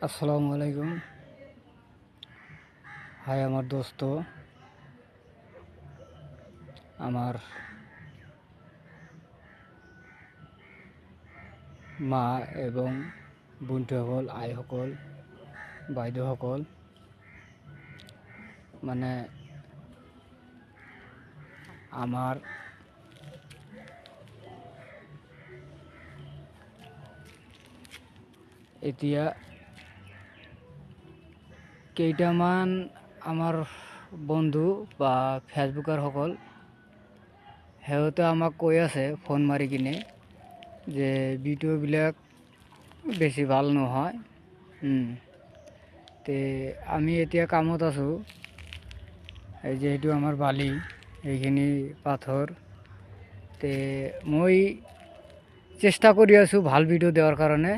আসসালামু আলাইকুম। হাই আমাৰ দোস্ত, আমাৰ মা এবং বন্ধুসকল, আইসকল, বাইদেউসকল, মানে আমাৰ এতিয়া কেইটামান আমাৰ বন্ধু বা ফেচবুকাৰসকল সিহঁতে আমাক কৈ আছে ফোন মাৰি কিনে যে ভিডিঅ'বিলাক বেছি ভাল নহয়। তে আমি এতিয়া কামত আছোঁ। এই যিহেতু আমাৰ বালি এইখিনি পাথৰ, তে মই চেষ্টা কৰি আছোঁ ভাল ভিডিঅ' দেওয়াৰ কাৰণে।